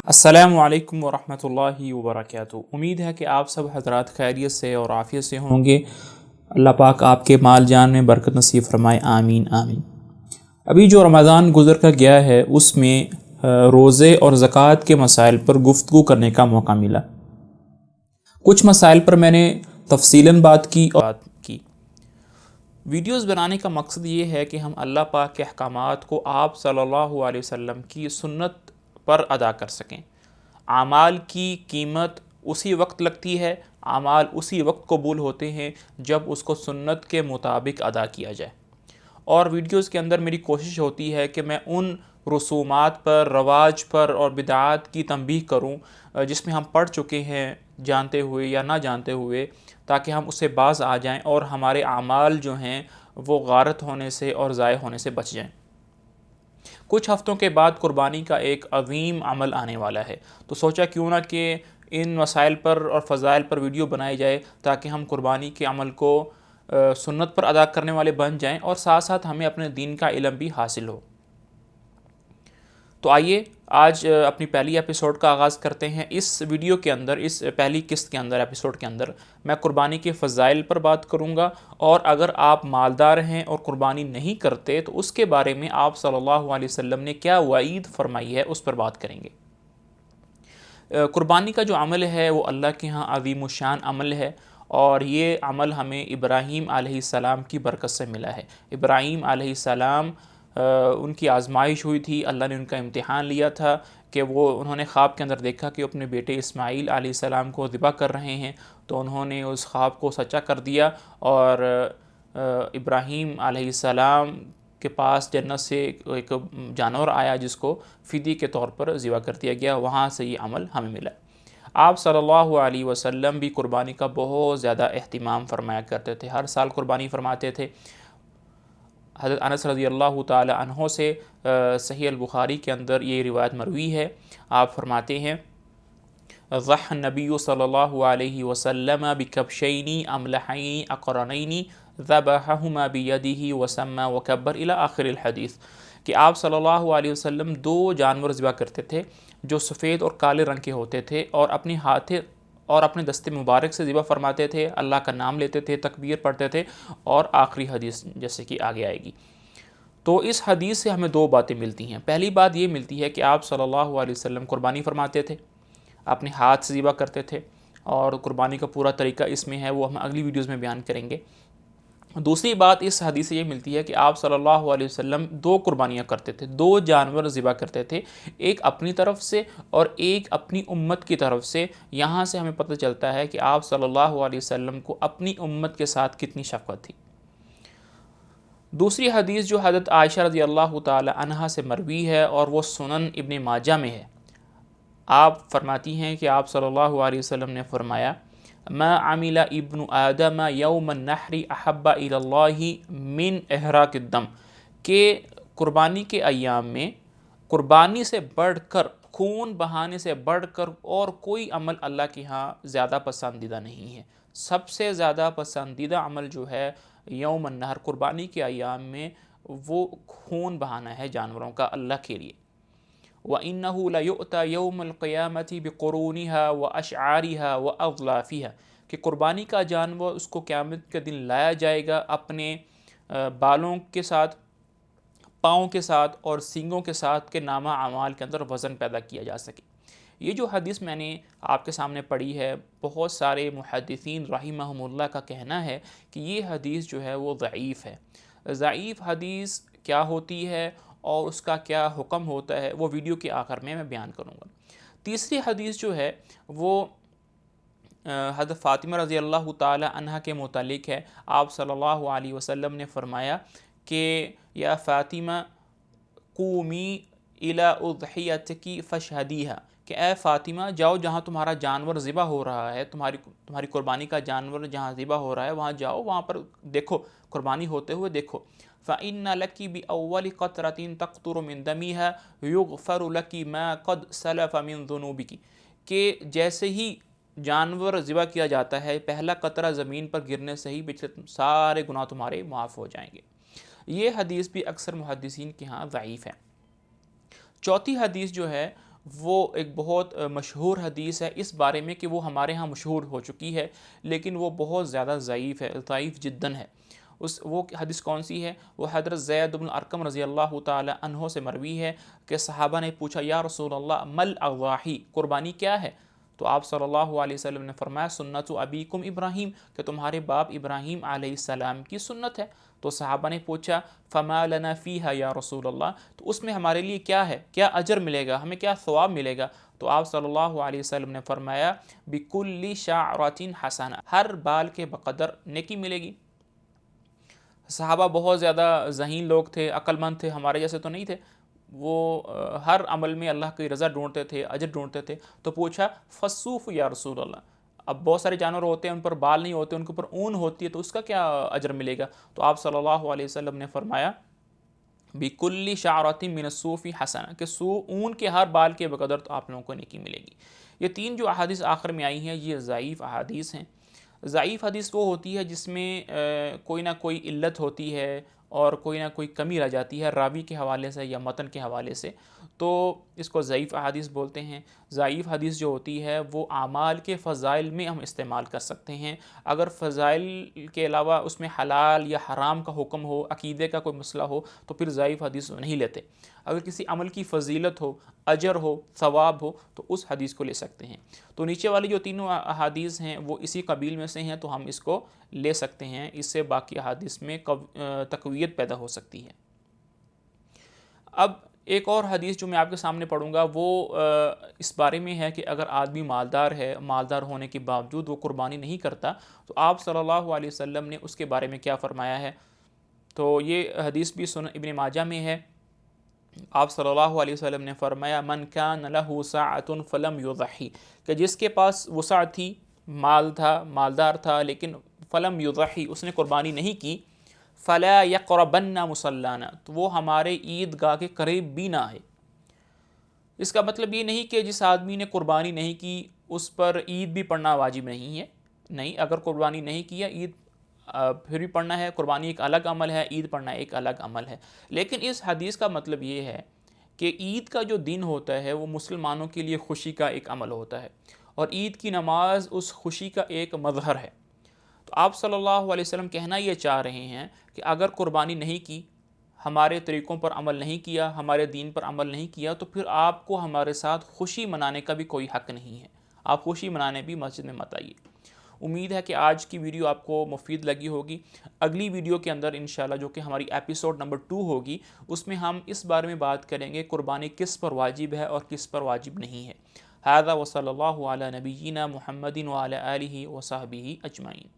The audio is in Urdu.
السلام علیکم ورحمۃ اللہ وبرکاتہ۔ امید ہے کہ آپ سب حضرات خیریت سے اور عافیت سے ہوں گے۔ اللہ پاک آپ کے مال جان میں برکت نصیب فرمائے، آمین آمین۔ ابھی جو رمضان گزر کر گیا ہے اس میں روزے اور زکوٰۃ کے مسائل پر گفتگو کرنے کا موقع ملا۔ کچھ مسائل پر میں نے تفصیلاً بات کی ویڈیوز بنانے کا مقصد یہ ہے کہ ہم اللہ پاک کے احکامات کو آپ صلی اللہ علیہ وسلم کی سنت پر ادا کر سکیں۔ اعمال کی قیمت اسی وقت لگتی ہے، اعمال اسی وقت قبول ہوتے ہیں جب اس کو سنت کے مطابق ادا کیا جائے۔ اور ویڈیوز کے اندر میری کوشش ہوتی ہے کہ میں ان رسومات پر، رواج پر اور بدعات کی تنبیہ کروں جس میں ہم پڑھ چکے ہیں جانتے ہوئے یا نہ جانتے ہوئے، تاکہ ہم اس سے باز آ جائیں اور ہمارے اعمال جو ہیں وہ غارت ہونے سے اور ضائع ہونے سے بچ جائیں۔ کچھ ہفتوں کے بعد قربانی کا ایک عظیم عمل آنے والا ہے، تو سوچا کیوں نہ کہ ان مسائل پر اور فضائل پر ویڈیو بنائی جائے تاکہ ہم قربانی کے عمل کو سنت پر ادا کرنے والے بن جائیں اور ساتھ ساتھ ہمیں اپنے دین کا علم بھی حاصل ہو۔ تو آئیے آج اپنی پہلی ایپیسوڈ کا آغاز کرتے ہیں۔ اس ویڈیو کے اندر، اس پہلی قسط کے اندر، ایپیسوڈ کے اندر میں قربانی کے فضائل پر بات کروں گا، اور اگر آپ مالدار ہیں اور قربانی نہیں کرتے تو اس کے بارے میں آپ صلی اللہ علیہ وسلم نے کیا وعید فرمائی ہے اس پر بات کریں گے۔ قربانی کا جو عمل ہے وہ اللہ کے ہاں عظیم الشان عمل ہے، اور یہ عمل ہمیں ابراہیم علیہ السلام کی برکت سے ملا ہے۔ ابراہیم علیہ السلام ان کی آزمائش ہوئی تھی، اللہ نے ان کا امتحان لیا تھا کہ انہوں نے خواب کے اندر دیکھا کہ اپنے بیٹے اسماعیل علیہ السلام کو ذبح کر رہے ہیں، تو انہوں نے اس خواب کو سچا کر دیا، اور ابراہیم علیہ السلام کے پاس جنت سے ایک جانور آیا جس کو فدیے کے طور پر ذبح کر دیا گیا، وہاں سے یہ عمل ہمیں ملا۔ آپ صلی اللہ علیہ وسلم بھی قربانی کا بہت زیادہ اہتمام فرمایا کرتے تھے، ہر سال قربانی فرماتے تھے۔ حضرت انس رضی اللہ تعالی عنہ سے صحیح البخاری کے اندر یہ روایت مروی ہے، آپ فرماتے ہیں ضحى النبي صلی اللہ علیہ وسلم بکبشین املحین اقرنین ذبحهما بیدہ وسمى وکبر الی آخر الحدیث، کہ آپ صلی اللہ علیہ وسلم دو جانور ذبح کرتے تھے جو سفید اور کالے رنگ کے ہوتے تھے، اور اپنے ہاتھ اور اپنے دست مبارک سے ذبح فرماتے تھے، اللہ کا نام لیتے تھے، تکبیر پڑھتے تھے، اور آخری حدیث جیسے کہ آگے آئے گی۔ تو اس حدیث سے ہمیں دو باتیں ملتی ہیں۔ پہلی بات یہ ملتی ہے کہ آپ صلی اللہ علیہ وسلم قربانی فرماتے تھے، اپنے ہاتھ سے ذبح کرتے تھے، اور قربانی کا پورا طریقہ اس میں ہے، وہ ہم اگلی ویڈیوز میں بیان کریں گے۔ دوسری بات اس حدیث سے یہ ملتی ہے کہ آپ صلی اللہ علیہ وسلم دو قربانیاں کرتے تھے، دو جانور ذبح کرتے تھے، ایک اپنی طرف سے اور ایک اپنی امت کی طرف سے۔ یہاں سے ہمیں پتہ چلتا ہے کہ آپ صلی اللہ علیہ وسلم کو اپنی امت کے ساتھ کتنی شفقت تھی۔ دوسری حدیث جو حضرت عائشہ رضی اللہ تعالی عنہا سے مروی ہے اور وہ سنن ابن ماجہ میں ہے، آپ فرماتی ہیں کہ آپ صلی اللہ علیہ وسلم نے فرمایا ما عمل ابن آدم یوم النحر احب الی اللہ من احراق الدم، کہ قربانی کے ایام میں قربانی سے بڑھ کر، خون بہانے سے بڑھ کر اور کوئی عمل اللہ کے ہاں زیادہ پسندیدہ نہیں ہے۔ سب سے زیادہ پسندیدہ عمل جو ہے یوم النحر، قربانی کے ایام میں، وہ خون بہانا ہے جانوروں کا اللہ کے لیے۔ وَإِنَّهُ لَيُؤْتَى يَوْمَ الْقِيَامَةِ بِقُرُونِهَا وَأَشْعَارِهَا وَأَظْلَافِهَا، کہ قربانی کا جانور اس کو قیامت کے دن لایا جائے گا اپنے بالوں کے ساتھ، پاؤں کے ساتھ اور سینگوں کے ساتھ، کہ نامہ اعمال کے اندر وزن پیدا کیا جا سکے۔ یہ جو حدیث میں نے آپ کے سامنے پڑھی ہے، بہت سارے محدثین رحمہم اللہ کا کہنا ہے کہ یہ حدیث جو ہے وہ ضعیف ہے۔ ضعیف حدیث کیا ہوتی ہے اور اس کا کیا حکم ہوتا ہے، وہ ویڈیو کے آخر میں بیان کروں گا۔ تیسری حدیث جو ہے وہ حضرت فاطمہ رضی اللہ تعالی عنہ کے متعلق ہے۔ آپ صلی اللہ علیہ وسلم نے فرمایا کہ یا فاطمہ قومی الی اضحیتک فاشہدیہا، کہ اے فاطمہ جاؤ جہاں تمہارا جانور ذبح ہو رہا ہے، تمہاری قربانی کا جانور جہاں ذبح ہو رہا ہے وہاں جاؤ، وہاں پر دیکھو، قربانی ہوتے ہوئے دیکھو۔ فَإِنَّ لَكِ بِأَوَّلِ قَطْرَةٍ تَقْطُرُ مِن دَمِهَا يُغْفَرُ لَكِ مَا قَدْ سَلَفَ مِن ذُنُوبِكِ، کہ جیسے ہی جانور ذبح کیا جاتا ہے، پہلا قطرہ زمین پر گرنے سے ہی پچھلے سارے گناہ تمہارے معاف ہو جائیں گے۔ یہ حدیث بھی اکثر محدثین کے ہاں ضعیف ہے۔ چوتھی حدیث جو ہے وہ ایک بہت مشہور حدیث ہے اس بارے میں کہ وہ ہمارے ہاں مشہور ہو چکی ہے، لیکن وہ بہت زیادہ ضعیف ہے، ضعیف جداً ہے۔ وہ حدیث کون سی ہے؟ وہ حضرت زید بن ارقم رضی اللہ تعالی عنہ سے مروی ہے کہ صحابہ نے پوچھا یا رسول اللہ مل اضاحی، قربانی کیا ہے؟ تو آپ صلی اللہ علیہ وسلم نے فرمایا سنت ابیکم ابراہیم، کہ تمہارے باپ ابراہیم علیہ السلام کی سنت ہے۔ تو صحابہ نے پوچھا فما لنا فیہا یا رسول اللہ، تو اس میں ہمارے لیے کیا ہے، کیا اجر ملے گا، ہمیں کیا ثواب ملے گا؟ تو آپ صلی اللہ علیہ وسلم نے فرمایا بکل شعرۃ حسنہ، ہر بال کے بقدر نیکی ملے گی۔ صحابہ بہت زیادہ ذہین لوگ تھے، عقل مند تھے، ہمارے جیسے تو نہیں تھے، وہ ہر عمل میں اللہ کی رضا ڈھونڈتے تھے، اجر ڈھونڈتے تھے۔ تو پوچھا فالصوف یا رسول اللہ، اب بہت سارے جانور ہوتے ہیں ان پر بال نہیں ہوتے، ان کے اوپر اون ہوتی ہے، تو اس کا کیا اجر ملے گا؟ تو آپ صلی اللہ علیہ وسلم نے فرمایا بکل شعرۃ من الصوف حسنہ، کہ اون کے ہر بال کے بقدر تو آپ لوگوں کو نیکی ملے گی۔ یہ تین جو احادیث آخر میں آئی ہیں یہ ضعیف احادیث ہیں۔ ضعیف حدیث وہ ہوتی ہے جس میں کوئی نہ کوئی علت ہوتی ہے اور کوئی نہ کوئی کمی رہ جاتی ہے راوی کے حوالے سے یا متن کے حوالے سے، تو اس کو ضعیف احادیث بولتے ہیں۔ ضعیف حدیث جو ہوتی ہے وہ اعمال کے فضائل میں ہم استعمال کر سکتے ہیں، اگر فضائل کے علاوہ اس میں حلال یا حرام کا حکم ہو، عقیدے کا کوئی مسئلہ ہو، تو پھر ضعیف حدیث نہیں لیتے۔ اگر کسی عمل کی فضیلت ہو، اجر ہو، ثواب ہو، تو اس حدیث کو لے سکتے ہیں۔ تو نیچے والی جو تینوں احادیث ہیں وہ اسی قبیل میں سے ہیں، تو ہم اس کو لے سکتے ہیں، اس سے باقی احادیث میں تقویت پیدا ہو سکتی ہے۔ اب ایک اور حدیث جو میں آپ کے سامنے پڑھوں گا وہ اس بارے میں ہے کہ اگر آدمی مالدار ہے، مالدار ہونے کے باوجود وہ قربانی نہیں کرتا، تو آپ صلی اللہ علیہ وسلم نے اس کے بارے میں کیا فرمایا ہے؟ تو یہ حدیث بھی سنن ابن ماجہ میں ہے۔ آپ صلی اللہ علیہ وسلم نے فرمایا من کان لہ سعۃ فلم یضحی، کہ جس کے پاس وسع تھی، مال تھا، مالدار تھا، لیکن فلم یضحی، اس نے قربانی نہیں کی، فلا یقربن مصلانا، تو وہ ہمارے عیدگاہ کے قریب بھی نہ آئے۔ اس کا مطلب یہ نہیں کہ جس آدمی نے قربانی نہیں کی اس پر عید بھی پڑھنا واجب نہیں ہے، نہیں، اگر قربانی نہیں کیا عید پھر بھی پڑھنا ہے، قربانی ایک الگ عمل ہے، عید پڑھنا ایک الگ عمل ہے۔ لیکن اس حدیث کا مطلب یہ ہے کہ عید کا جو دن ہوتا ہے وہ مسلمانوں کے لیے خوشی کا ایک عمل ہوتا ہے، اور عید کی نماز اس خوشی کا ایک مظہر ہے۔ تو آپ صلی اللہ علیہ وسلم کہنا یہ چاہ رہے ہیں کہ اگر قربانی نہیں کی، ہمارے طریقوں پر عمل نہیں کیا، ہمارے دین پر عمل نہیں کیا، تو پھر آپ کو ہمارے ساتھ خوشی منانے کا بھی کوئی حق نہیں ہے، آپ خوشی منانے بھی مسجد میں مت آئیے۔ امید ہے کہ آج کی ویڈیو آپ کو مفید لگی ہوگی۔ اگلی ویڈیو کے اندر انشاءاللہ جو کہ ہماری ایپیسوڈ نمبر 2 ہوگی، اس میں ہم اس بارے میں بات کریں گے قربانی کس پر واجب ہے اور کس پر واجب نہیں ہے۔ ھذا وصلی اللہ علی نبینا محمد وعلی آلہ وصحبہ اجمعین۔